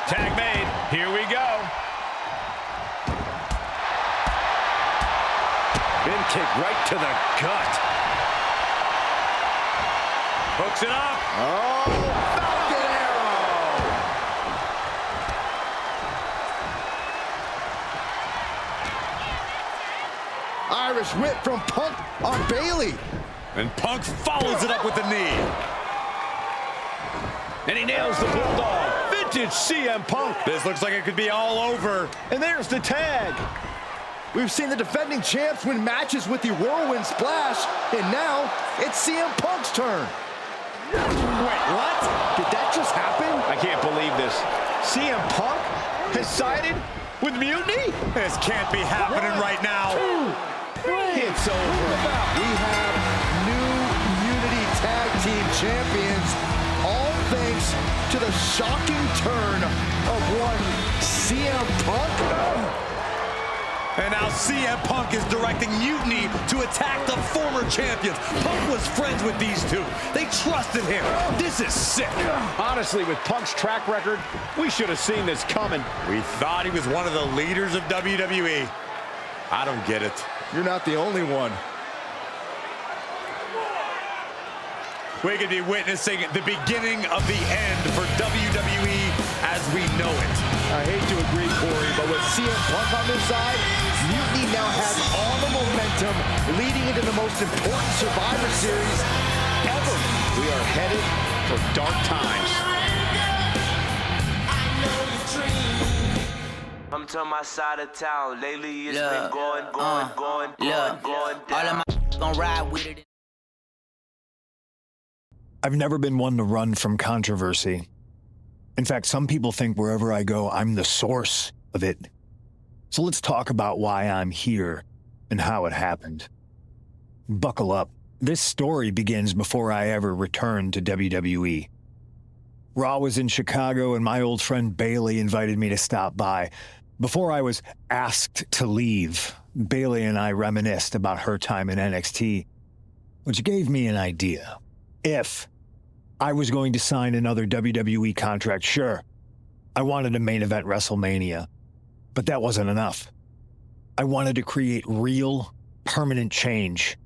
Tag made. Here we go. Bin kick right to the gut. Hooks it up. Oh, Falcon Arrow. Irish whip from Punk on Bayley. And Punk follows it up with the knee. And he nails the Bulldog. Vintage CM Punk. This looks like it could be all over. And there's the tag. We've seen the defending champs win matches with the Whirlwind Splash, and now it's CM Punk's turn. Wait, what? Did that just happen? I can't believe this. CM Punk has sided with Mutiny? This can't be happening right now. 2, 3. It's over. We have new Unity Tag Team Champions, all thanks to the shocking turn of one CM Punk. And now CM Punk is directing Mutiny to attack the former champions. Punk was friends with these two. They trusted him. This is sick. Honestly, with Punk's track record, we should have seen this coming. We thought he was one of the leaders of WWE. I don't get it. You're not the only one. We could be witnessing the beginning of the end for WWE as we know it. I hate to agree, Corey, but with CM Punk on their side, Mutiny now has all the momentum leading into the most important Survivor Series ever. We are headed for dark times. I'm to my side of town. Lately it's been going down. Gonna ride with it. I've never been one to run from controversy. In fact, some people think wherever I go, I'm the source of it. So let's talk about why I'm here and how it happened. Buckle up. This story begins before I ever returned to WWE. Raw was in Chicago and my old friend Bailey invited me to stop by. Before I was asked to leave, Bailey and I reminisced about her time in NXT, which gave me an idea. If I was going to sign another WWE contract, sure, I wanted to main event WrestleMania, but that wasn't enough. I wanted to create real, permanent change,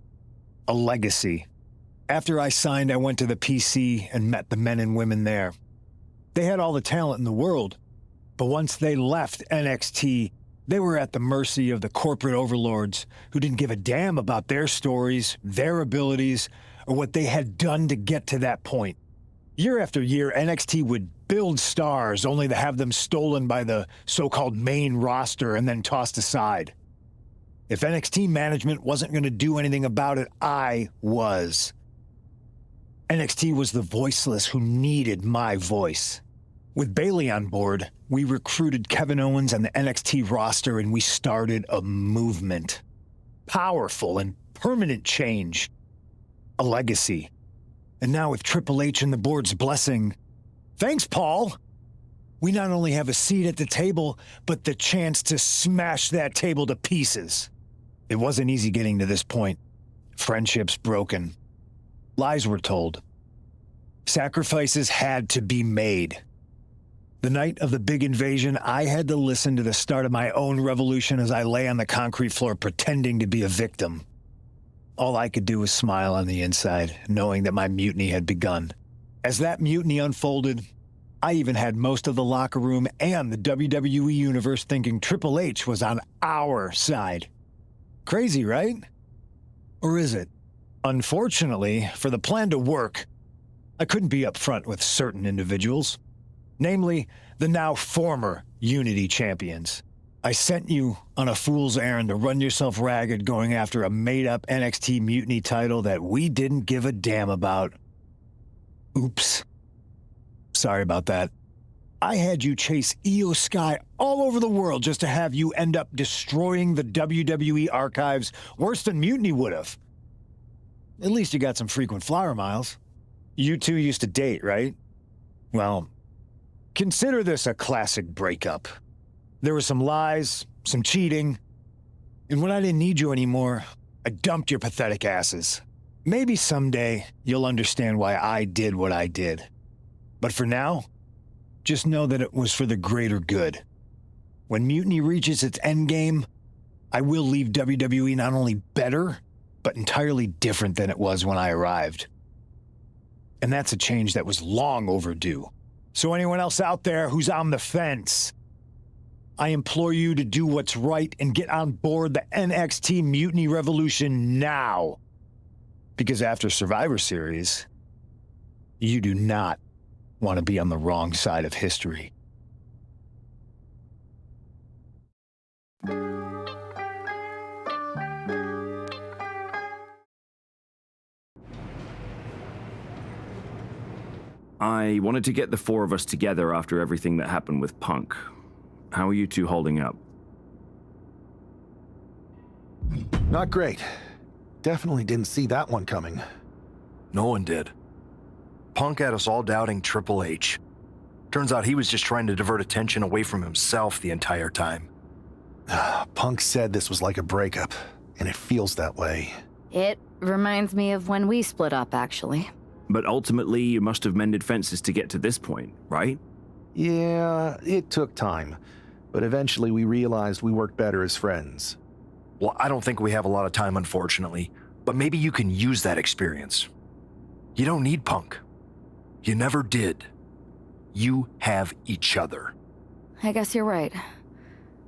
a legacy. After I signed, I went to the PC and met the men and women there. They had all the talent in the world, but once they left NXT, they were at the mercy of the corporate overlords who didn't give a damn about their stories, their abilities, or what they had done to get to that point. Year after year, NXT would build stars only to have them stolen by the so-called main roster and then tossed aside. If NXT management wasn't going to do anything about it, I was. NXT was the voiceless who needed my voice. With Bailey on board, we recruited Kevin Owens and the NXT roster and we started a movement. Powerful and permanent change. A legacy. And now with Triple H and the board's blessing, thanks, Paul! We not only have a seat at the table, but the chance to smash that table to pieces. It wasn't easy getting to this point. Friendships broken. Lies were told. Sacrifices had to be made. The night of the big invasion, I had to listen to the start of my own revolution as I lay on the concrete floor pretending to be a victim. All I could do was smile on the inside, knowing that my mutiny had begun. As that mutiny unfolded, I even had most of the locker room and the WWE Universe thinking Triple H was on our side. Crazy, right? Or is it? Unfortunately, for the plan to work, I couldn't be upfront with certain individuals, namely the now former Unity champions. I sent you on a fool's errand to run yourself ragged going after a made-up NXT Mutiny title that we didn't give a damn about. Oops. Sorry about that. I had you chase Io Sky all over the world just to have you end up destroying the WWE archives worse than Mutiny would have. At least you got some frequent flyer miles. You two used to date, right? Well, consider this a classic breakup. There were some lies, some cheating, and when I didn't need you anymore, I dumped your pathetic asses. Maybe someday you'll understand why I did what I did. But for now, just know that it was for the greater good. When Mutiny reaches its endgame, I will leave WWE not only better, but entirely different than it was when I arrived. And that's a change that was long overdue. So anyone else out there who's on the fence, I implore you to do what's right and get on board the NXT Mutiny Revolution now. Because after Survivor Series, you do not want to be on the wrong side of history. I wanted to get the four of us together after everything that happened with Punk. How are you two holding up? Not great. Definitely didn't see that one coming. No one did. Punk had us all doubting Triple H. Turns out he was just trying to divert attention away from himself the entire time. Punk said this was like a breakup, and it feels that way. It reminds me of when we split up, actually. But ultimately, you must have mended fences to get to this point, right? Yeah, it took time. But eventually we realized we worked better as friends. Well, I don't think we have a lot of time, unfortunately. But maybe you can use that experience. You don't need Punk. You never did. You have each other. I guess you're right.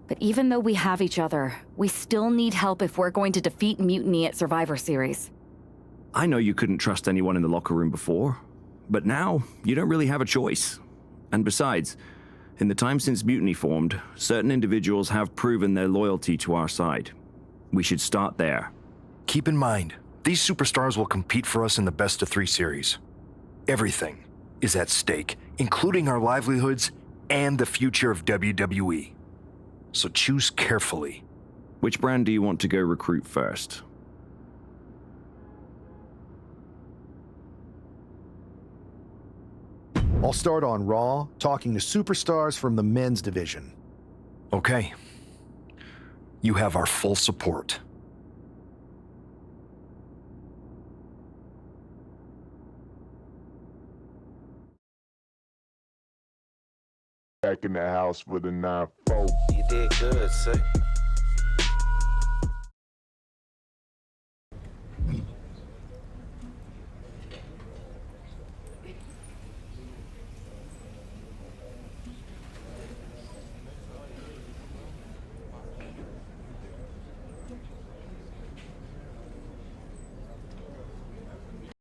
But even though we have each other, we still need help if we're going to defeat Mutiny at Survivor Series. I know you couldn't trust anyone in the locker room before, but now you don't really have a choice. And besides, in the time since Mutiny formed, certain individuals have proven their loyalty to our side. We should start there. Keep in mind, these superstars will compete for us in the best-of-3 series. Everything is at stake, including our livelihoods and the future of WWE. So choose carefully. Which brand do you want to go recruit first? I'll start on Raw, talking to superstars from the men's division. Okay. You have our full support. Back in the house with a 9-4. You did good, sir.